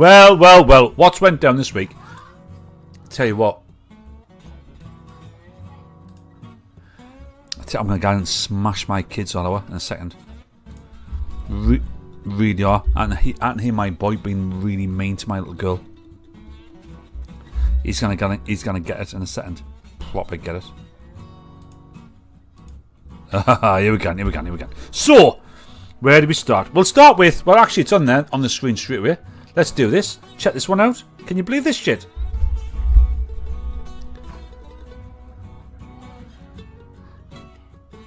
Well, well, well. What's went down this week? Tell you what. I'm going to go and smash my kids all over in a second. Really are. And I can hear my boy being really mean to my little girl. He's gonna get it in a second. Proper get it. Here we go. So, where do we start? We'll start with, well, actually, it's on there on the screen straight away. Let's do this. Check this one out. Can you believe this shit?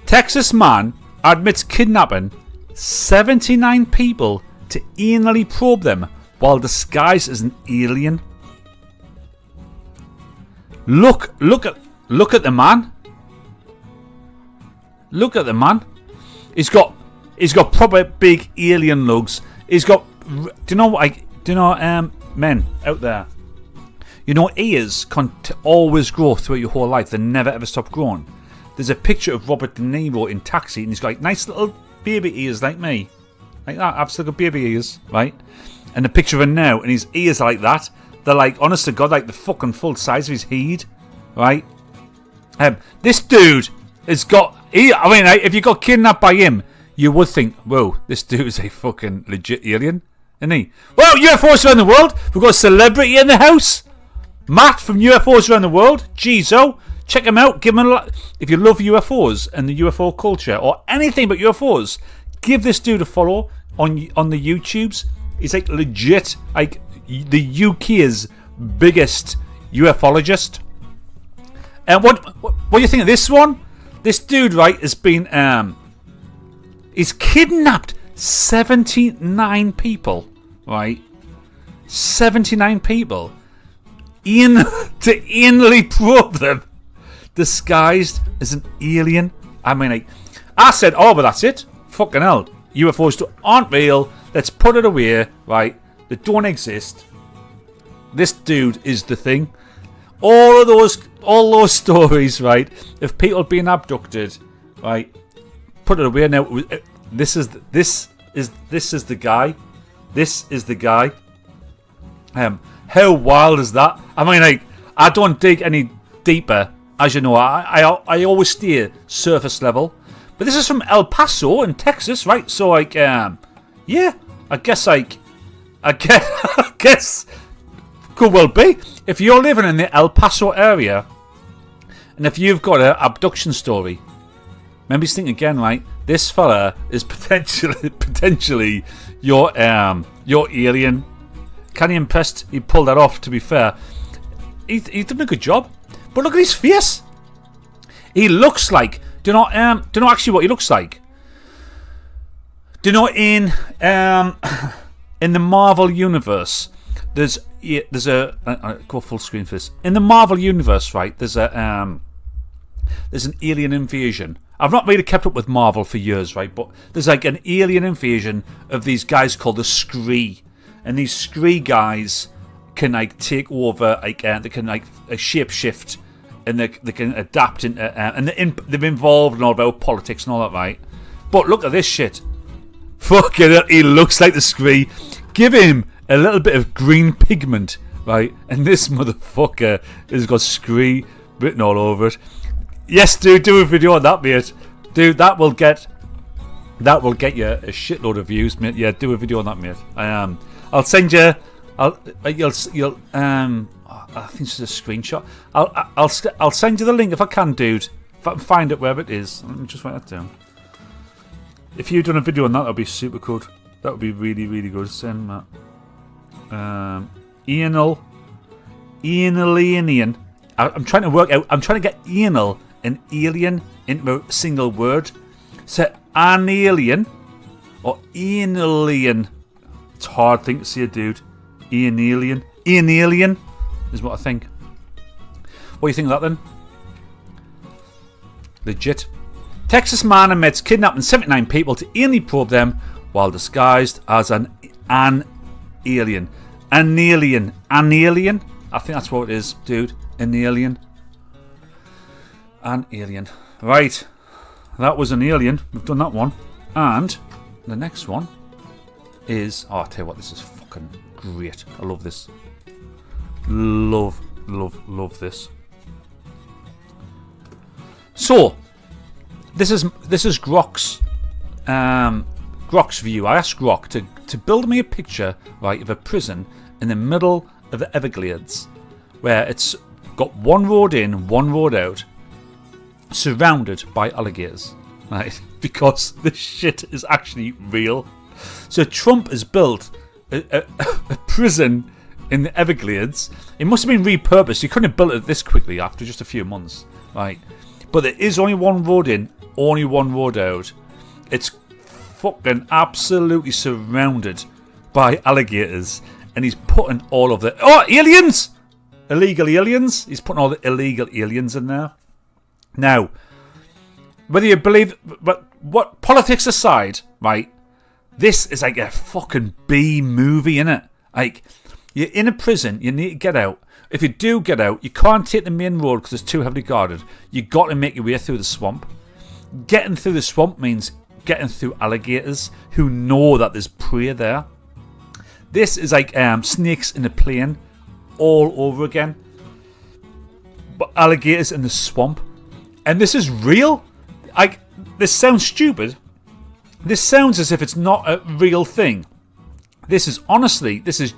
Texas man admits kidnapping 79 people to anally probe them while disguised as an alien. Look at the man. Look at the man. He's got proper big alien lugs. He's got. Do you know men out there? You know ears can always grow throughout your whole life. They never ever stop growing. There's a picture of Robert De Niro in Taxi, and he's got like nice little baby ears like me, like that. I've still got baby ears, right? And the picture of him now, and his ears are like that. They're like, honest to God, like the fucking full size of his head, right? This dude has got. If you got kidnapped by him, you would think, whoa, this dude is a fucking legit alien, isn't he? Well, UFOs around the world. We've got a celebrity in the house, Matt from UFOs around the world. Jeezo, check him out. Give him a lot. If you love UFOs and the UFO culture or anything but UFOs, give this dude a follow on the YouTubes. He's like legit, like the UK's biggest ufologist. And what do you think of this one? This dude, right, has been he's kidnapped 79 people, right? 79 people to anally probe them, disguised as an alien. I mean, like, I said, oh, but that's it. Fucking hell, UFOs aren't real. Let's put it away, right? They don't exist. This dude is the thing. All those stories, right, of people being abducted, right? Put it away now. This is the guy. This is the guy. How wild is that? I mean, like, I don't dig any deeper, as you know. I always stay surface level. But this is from El Paso in Texas, right? So, like, yeah, I guess could well be. If you're living in the El Paso area, and if you've got an abduction story, maybe think again, right? This fella is potentially your alien. Can you impressed? He pulled that off. To be fair, he's done a good job. But look at his face. He looks like. Do you know actually what he looks like? Do you know in the Marvel universe, there's a go full screen for this. In the Marvel universe, right? There's an alien invasion. I've not really kept up with Marvel for years, right? But there's like an alien invasion of these guys called the Scree, and these Scree guys can like take over, like they can like shapeshift, and they can adapt into, and they're involved in all about politics and all that, right? But look at this shit. Fucking hell, he looks like the Scree. Give him a little bit of green pigment, right? And this motherfucker has got Scree written all over it. Yes, dude, do a video on that, mate. Dude, that will get you a shitload of views, mate. Yeah, do a video on that, mate. I'll send you. I think it's just a screenshot. I'll send you the link if I can, dude. If I can find it wherever it is. Let me just write that down. If you've done a video on that, that'd be super good. That would be really, really good. Send that. Analian. I'm trying to work out. I'm trying to get anal and alien into a single word. So an-alien or an-alien. It's a hard thing to say, dude. An-alien. An-alien is what I think. What do you think of that then? Legit. Texas man admits kidnapping 79 people to anally probe them while disguised as an alien. An alien. An alien? I think that's what it is, dude. An alien. An alien. Right. That was an alien. We've done that one. And the next one is... Oh, I'll tell you what, this is fucking... great. I love this. Love this. So, this is Grok's view. I asked Grok to build me a picture, right, of a prison in the middle of the Everglades, where it's got one road in, one road out, surrounded by alligators, right? Because this shit is actually real. So Trump has built a prison in the Everglades. It must have been repurposed. You couldn't have built it this quickly after just a few months, right? But there is only one road in, only one road out. It's fucking absolutely surrounded by alligators, and he's putting all of the aliens, illegal aliens. He's putting all the illegal aliens in there. Now, whether you believe, but what politics aside, right? This is like a fucking B movie, innit? Like, you're in a prison, you need to get out. If you do get out, you can't take the main road because it's too heavily guarded. You got to make your way through the swamp. Getting through the swamp means getting through alligators who know that there's prey there. This is like snakes in a plane all over again. But alligators in the swamp. And this is real. Like, this sounds stupid. This sounds as if it's not a real thing. This is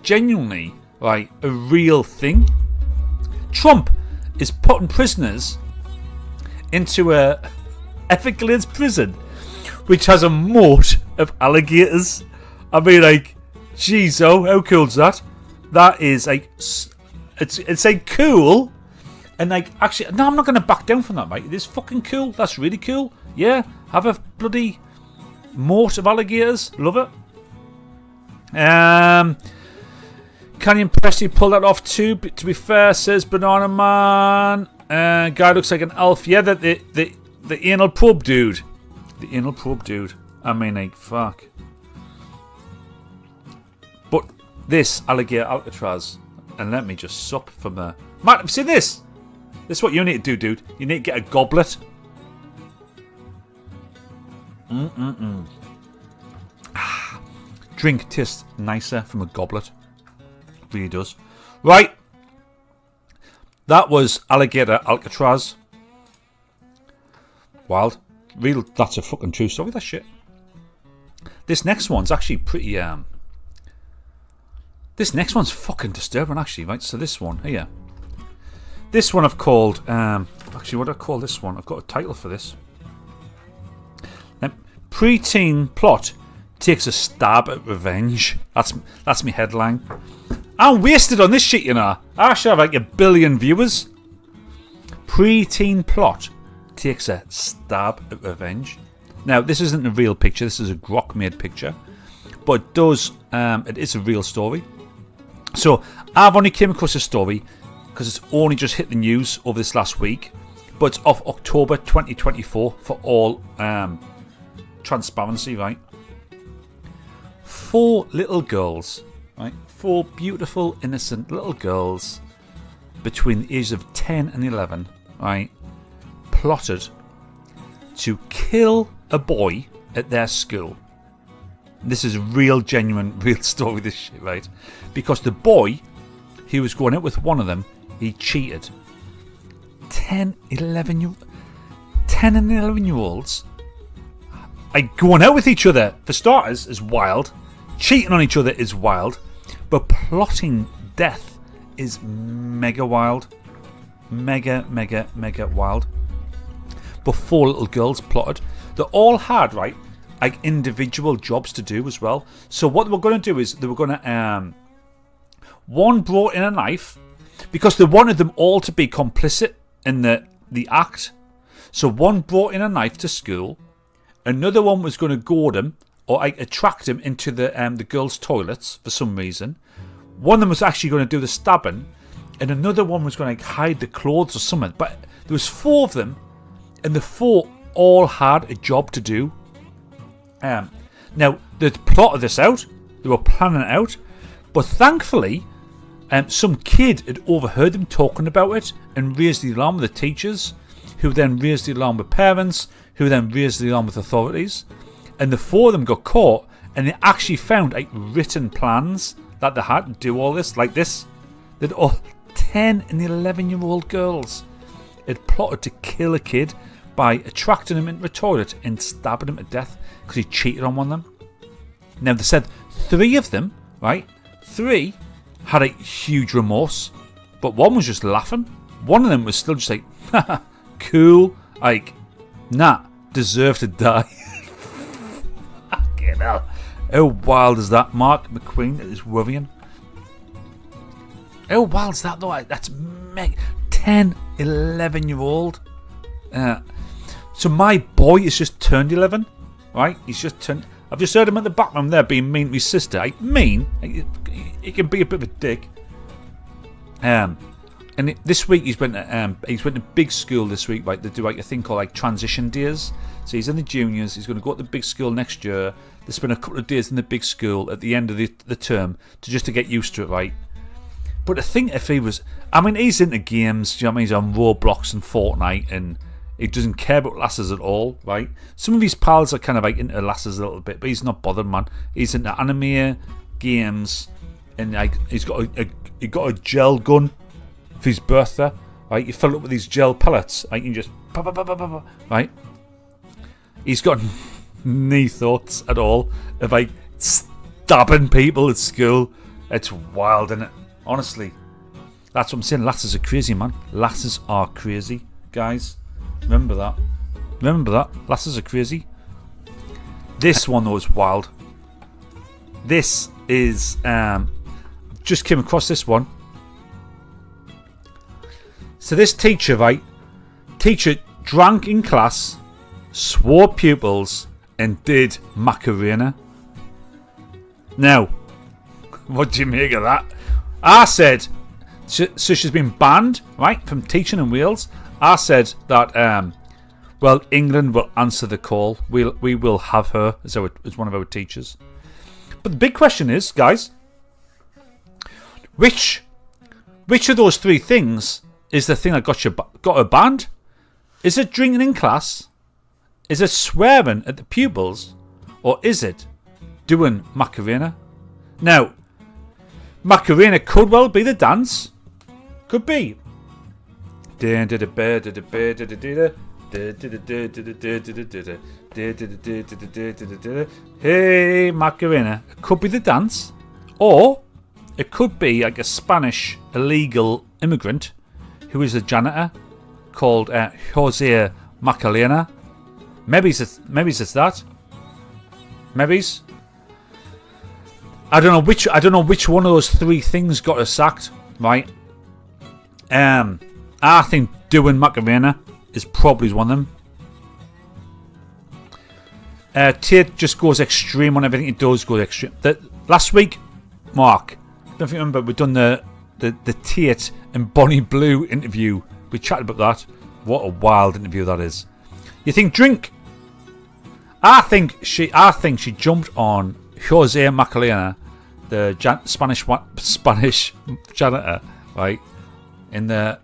genuinely, right, a real thing. Trump is putting prisoners into a Everglades prison, which has a moat of alligators. I mean, like, jeez, how cool's that? That is like, it's like cool, and like, actually, no, I'm not going to back down from that, mate. It is fucking cool. That's really cool. Yeah, have a bloody moat of alligators. Love it. Can you impress you pull that off too? But to be fair, says Banana Man. Guy looks like an elf. Yeah, the anal probe dude. The anal probe dude. I mean, like, fuck. But this Alligator Alcatraz, and let me just sup from there. Matt, see this? This is what you need to do, dude. You need to get a goblet. Drink tastes nicer from a goblet. Really does. Right. That was Alligator Alcatraz. Wild. Real. That's a fucking true story, that shit. This next one's actually pretty this next one's fucking disturbing, actually, right? So this one here. This one I've called actually, what do I call this one? I've got a title for this. Preteen plot takes a stab at revenge. That's my headline. I'm wasted on this shit, you know. I should have like 1 billion viewers. Preteen plot takes a stab at revenge. Now, this isn't a real picture. This is a Grok made picture, but it does. It is a real story. So I've only came across this story because it's only just hit the news over this last week, but it's of October 2024 for all transparency, right? 4 little girls, right? 4 beautiful, innocent little girls between the ages of 10 and 11, right? Plotted to kill a boy at their school. This is a real, genuine, real story, this shit, right? Because the boy who was going out with one of them, he cheated. 10 and 11 year olds like going out with each other, for starters, is wild. Cheating on each other is wild. But plotting death is mega wild. Mega wild. But 4 little girls plotted. They all had, right, like individual jobs to do as well. So what they were going to do is they were going to one brought in a knife because they wanted them all to be complicit in the act. So one brought in a knife to school. Another one was going to goad him or like attract him into the girls' toilets for some reason. One of them was actually going to do the stabbing, and another one was going to like hide the clothes or something. But there was 4 of them, and the 4 all had a job to do. Now they plotted this out. They were planning it out, but thankfully, some kid had overheard them talking about it and raised the alarm with the teachers, who then raised the alarm with parents, who then raised the alarm with authorities, and the 4 of them got caught, and they actually found like written plans that they had to do all this like this. That all 10 and 11-year-old girls had plotted to kill a kid by attracting him into a toilet and stabbing him to death because he cheated on one of them. Now they said 3 of them, right? 3 had a huge remorse, but one was just laughing. One of them was still just like, haha, cool, like, nah, deserve to die. Fucking hell. How wild is that? Mark McQueen is worrying. How wild is that though? That's 10, 11-year-old. So my boy has just turned 11, right? He's just turned. I've just heard him at the background there being mean to his sister. Like, mean? He can be a bit of a dick. And this week he's went to big school this week. Right, they do like a thing called like transition days. So he's in the juniors. He's going to go to the big school next year. They spend a couple of days in the big school at the end of the term to get used to it, right? But I think if he was, I mean, he's into games. You know what I mean? He's on Roblox and Fortnite, and he doesn't care about lasses at all, right? Some of his pals are kind of like into lasses a little bit, but he's not bothered, man. He's into anime, games, and like he got a gel gun for his birthday, right? You fill it up with these gel pellets, right? You can just right? He's got no thoughts at all of like stabbing people at school. It's wild, isn't it? Honestly, that's what I'm saying. Lasses are crazy, man. Lasses are crazy, guys. Remember that. Remember that. Lasses are crazy. This one though is wild. This is just came across this one. So this teacher, right? Teacher drank in class, swore pupils, and did Macarena. Now, what do you make of that? I said, so she's been banned, right, from teaching in Wales. I said that, well, England will answer the call. We will have her as one of our teachers. But the big question is, guys, which of those 3 things is the thing that got her banned? Is it drinking in class? Is it swearing at the pupils? Or is it doing Macarena? Now, Macarena could well be the dance. Could be. Hey, Macarena. It could be the dance. Or it could be like a Spanish illegal immigrant who is a janitor called Jose Macarena. Maybe it's that. Maybe's. I don't know which one of those 3 things got her sacked, right? I think doing Macarena is probably one of them. Tate just goes extreme on everything he does. Goes extreme. Last week, Mark, don't know if you remember, we done the Tate and Bonnie Blue interview. We chatted about that. What a wild interview that is. You think drink? I think she jumped on Jose Macarena, the Spanish janitor, right, in the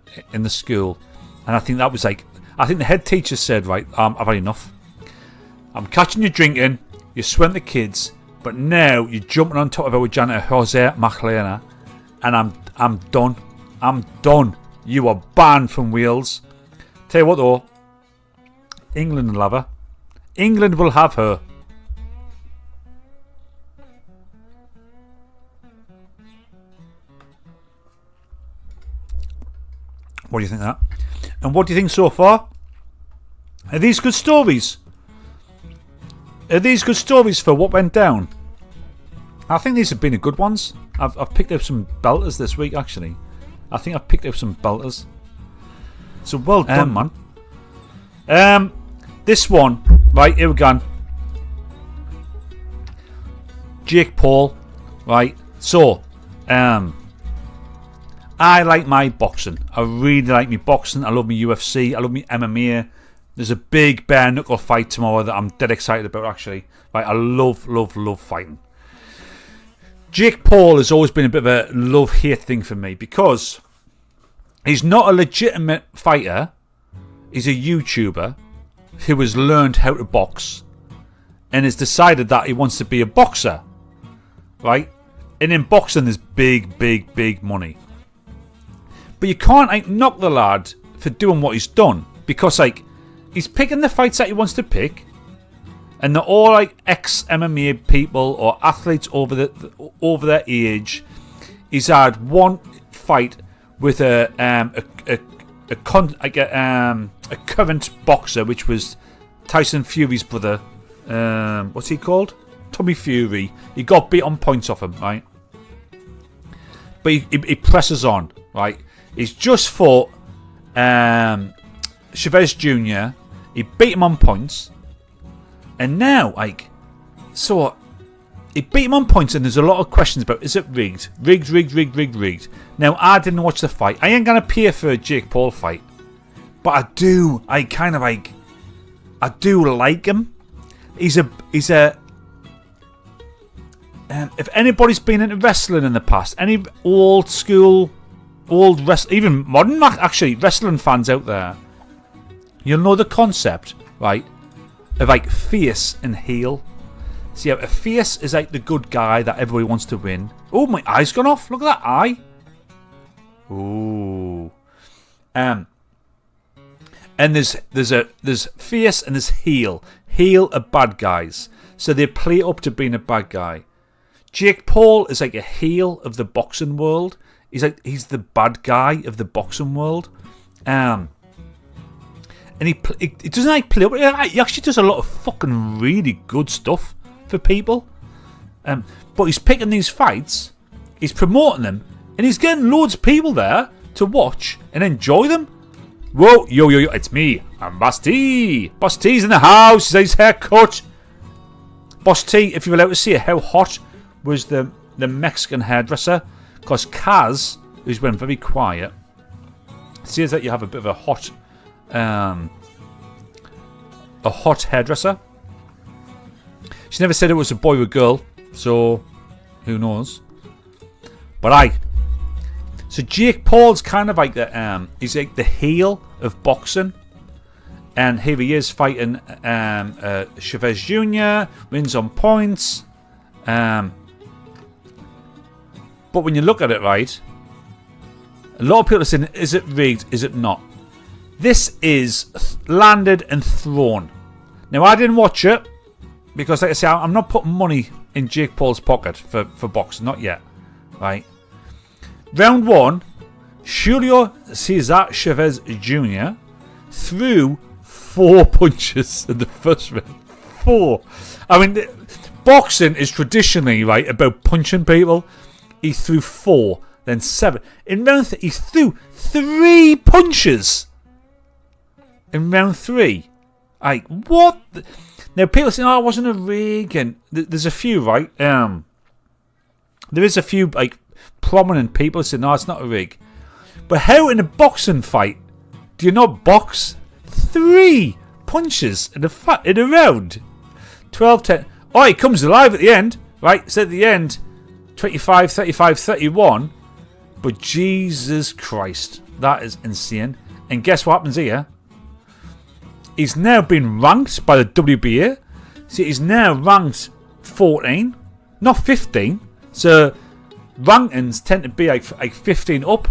school, and I think that was like, I think the head teacher said, right, I've had enough. I'm catching you drinking, you swim the kids, but now you're jumping on top of our janitor Jose Macarena, and I'm done. I'm done. You are banned from Wales. Tell you what though, England will have her. England will have her. What do you think of that? And what do you think so far? Are these good stories? Are these good stories for what went down? I think these have been good ones. I've picked up some belters this week, actually. I think I've picked up some belters. So well done, man. This one, right, here we go. Jake Paul, right. So, I like my boxing. I really like me boxing. I love me UFC. I love me MMA. There's a big bare knuckle fight tomorrow that I'm dead excited about, actually. Right, I love fighting. Jake Paul has always been a bit of a love-hate thing for me because he's not a legitimate fighter. He's a YouTuber who has learned how to box and has decided that he wants to be a boxer. Right? And in boxing, there's big money. But you can't like knock the lad for doing what he's done, because like he's picking the fights that he wants to pick, and they're all like ex-MMA people or athletes over their age. He's had one fight with a current boxer, which was Tyson Fury's brother. What's he called? Tommy Fury. He got beat on points off him, right? But he presses on, right? He's just fought Chavez Jr. He beat him on points. And now, like, so he beat him on points, and there's a lot of questions about, is it rigged? Rigged. Now, I didn't watch the fight. I ain't going to pay for a Jake Paul fight. But I do like him. He's a if anybody's been into wrestling in the past, any old even modern actually wrestling fans out there, you'll know the concept, right, of like face and heel. See, a face is like the good guy that everybody wants to win. Oh, my eye's gone off. Look at that eye. Ooh. And there's face and there's heel. Heel are bad guys, so they play up to being a bad guy. Jake Paul is like a heel of the boxing world. He's the bad guy of the boxing world. And he doesn't like play up. He actually does a lot of fucking really good stuff for people. But he's picking these fights, he's promoting them, and he's getting loads of people there to watch and enjoy them. Whoa, yo, it's me. I'm Boss T. Boss T's in the house. He's haircut. Boss T, if you're allowed to see how hot was the Mexican hairdresser, because Kaz, who's been very quiet, says that you have a bit of a hot hairdresser. She never said it was a boy or a girl, so who knows? But so Jake Paul's kind of like he's like the heel of boxing, and here he is fighting Chavez Jr. wins on points. But when you look at it, right, a lot of people are saying, is it rigged? Is it not? This is landed and thrown. Now, I didn't watch it because, like I say, I'm not putting money in Jake Paul's pocket for boxing. Not yet. Right? Round 1, Julio Cesar Chavez Jr. threw 4 punches in the first round. 4. I mean, boxing is traditionally, right, about punching people. He threw 4, then 7. In round 3, he threw 3 punches. In round 3. Like, what? Now, people say, oh, it wasn't a rig. And there's a few, right? There is a few, like, prominent people saying, no, it's not a rig. But how in a boxing fight do you not box 3 punches in a round? 12-10. Oh, he comes alive at the end, right? So at the end, 25, 35, 31. But Jesus Christ, that is insane. And guess what happens here? He's now been ranked by the WBA. See, he's now ranked 14, not 15. So rankings tend to be like 15 up.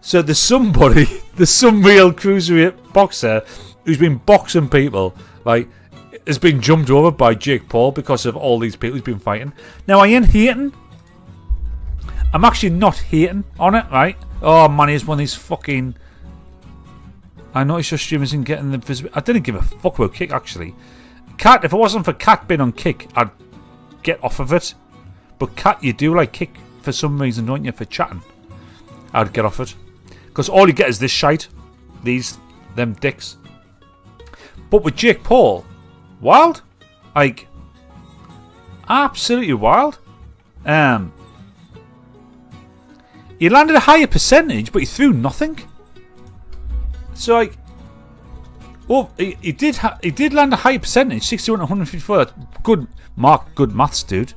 So there's some real cruiserweight boxer who's been boxing people, like, has been jumped over by Jake Paul because of all these people he's been fighting. Now, I ain't hating. I'm actually not hating on it, right? Oh man, he's one of these fucking... I noticed your stream isn't getting the visibility. I didn't give a fuck about Kick, actually. Cat, if it wasn't for Cat being on Kick, I'd get off of it. But Cat, you do like Kick for some reason, don't you? For chatting. I'd get off it. Because all you get is this shite. Them dicks. But with Jake Paul, wild. Like, absolutely wild. He landed a higher percentage, but he threw nothing. So, like, well, he did land a higher percentage, 61 to 154. That's good, Mark. Good maths, dude.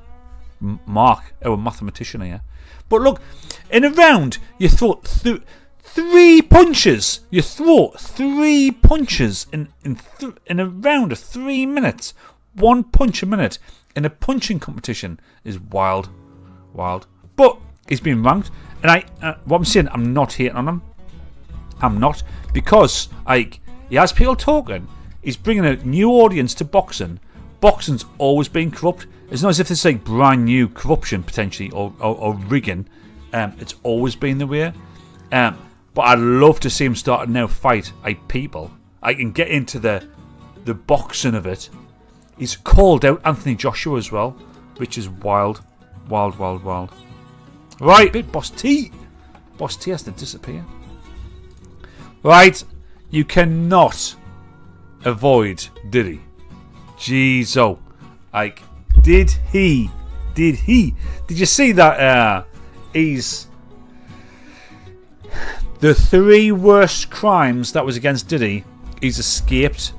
Mark, our mathematician here. But look, in a round, you throw 3 punches. You throw 3 punches in a round of 3 minutes. 1 punch a minute in a punching competition is wild. Wild. But he's been ranked. And what I'm saying, I'm not hating on him. I'm not. Because he has people talking. He's bringing a new audience to boxing. Boxing's always been corrupt. It's not as if it's brand new corruption potentially or rigging. It's always been the way. But I'd love to see him start to now fight people. I can get into the boxing of it. He's called out Anthony Joshua as well, which is wild. Wild, wild, wild. Right, Boss T. Boss T has to disappear. Right, you cannot avoid Diddy. Jeez, oh. Did you see that he's the 3 worst crimes that was against Diddy, he's escaped.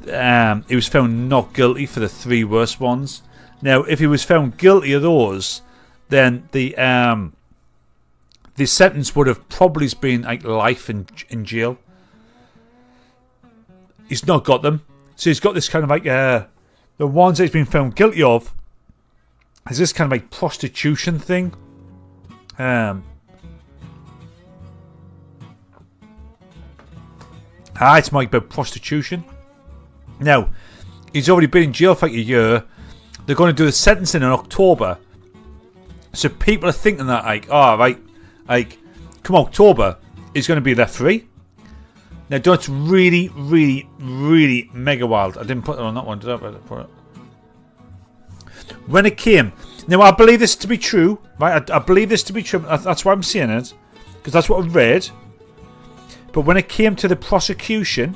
He was found not guilty for the 3 worst ones. Now, if he was found guilty of those, then the sentence would have probably been life in jail. He's not got them. So he's got this kind of the ones that he's been found guilty of is this kind of prostitution thing. It's about prostitution. Now, he's already been in jail for a year. They're going to do the sentencing in October. So people are thinking that come October, he's going to be left free. Now, that's really, really, really mega wild. I didn't put it on that one, did I? Put it. When it came, now I believe this to be true, right? I believe this to be true. That's why I'm saying it, because that's what I read. But when it came to the prosecution,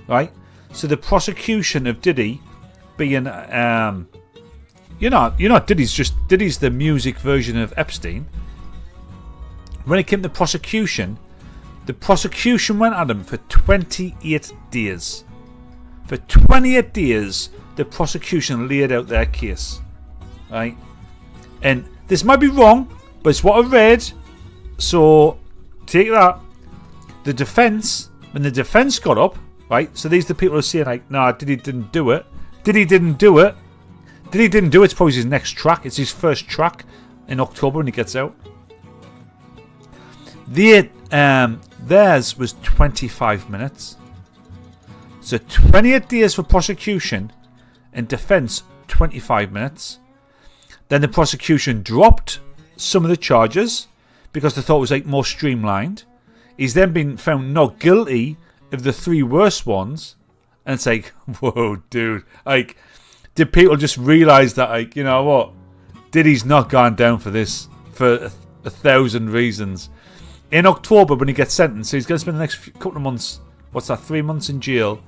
right? So the prosecution of Diddy being, Diddy's the music version of Epstein. When it came to prosecution, the prosecution went at him for 28 days. For 28 days, the prosecution laid out their case. Right? And this might be wrong, but it's what I read. So, take that. The defence, when the defence got up, right? So these are the people who are saying, nah, Diddy didn't do it. Diddy didn't do it. Diddy didn't do it. It's probably his next track. It's his first track in October when he gets out. Theirs was 25 minutes. So 28 days for prosecution and defence 25 minutes. Then the prosecution dropped some of the charges because they thought it was more streamlined. He's then been found not guilty of the 3 worst ones. And it's whoa, dude. Did people just realise that, you know what? Diddy's not gone down for this for 1,000 reasons. In October, when he gets sentenced, so he's going to spend the next couple of months, 3 months in jail.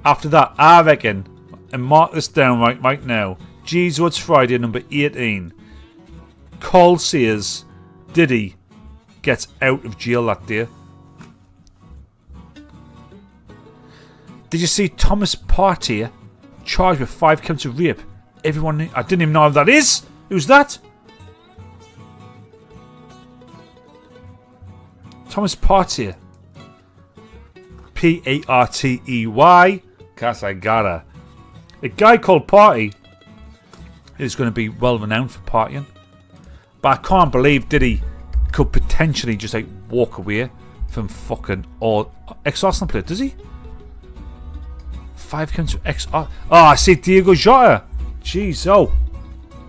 After that, I reckon, and mark this down right now, G's Woods Friday, number 18. Cole Sears, Diddy, gets out of jail that day. Did you see Thomas Partier charged with 5 counts of rape? Everyone, I didn't even know who that is. Who's that? Thomas Partier. P-A-R-T-E-Y. Cause I gotta. A guy called Party is going to be well renowned for partying. But I can't believe Diddy could potentially just walk away from fucking all ex-Arsenal player. Does he? 5 counts of ex-Arsenal. Oh, I see Diego Jota. Jeez, oh.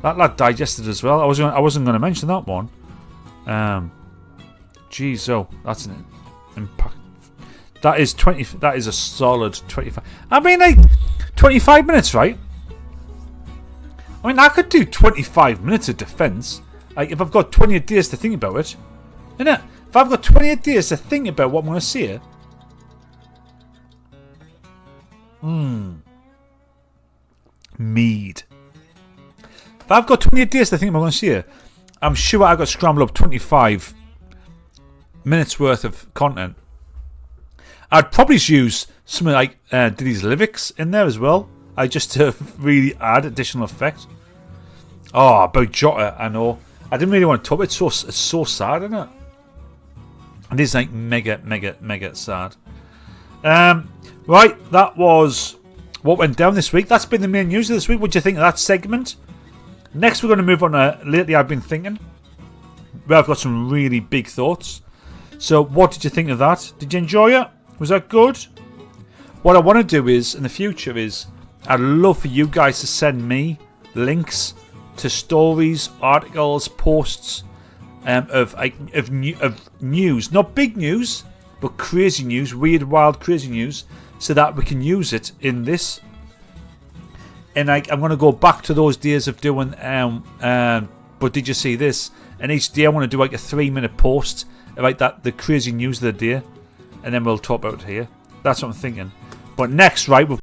That lad digested as well. I wasn't going to mention that one. Jeez, oh, that's an impact. That is 20. That is a solid 25. I mean, 25 minutes, right? I mean, I could do 25 minutes of defence. If I've got 28 days to think about it, innit? If I've got 28 days to think about what I'm going to say, mead. If I've got 28 days to think about what I'm going to say, I'm sure I got scrambled up 25 minutes worth of content. I'd probably use something like Diddy's lyrics in there as well. Just to really add additional effect. Oh, about Jota, I know. I didn't really want to talk about it. It's so sad, isn't it? It is mega sad. Right, that was what went down this week. That's been the main news of this week. What do you think of that segment? Next, we're going to move on to Lately I've Been Thinking, where I've got some really big thoughts. So, what did you think of that? Did you enjoy it? Was that good? What I want to do is, in the future, is I'd love for you guys to send me links to stories, articles, posts of news. Not big news, but crazy news, weird, wild, crazy news, so that we can use it in this. And I'm going to go back to those days of doing, but did you see this? And each day I want to do like a 3-minute post about the crazy news of the day. And then we'll talk about it here. That's what I'm thinking. But next, right, we've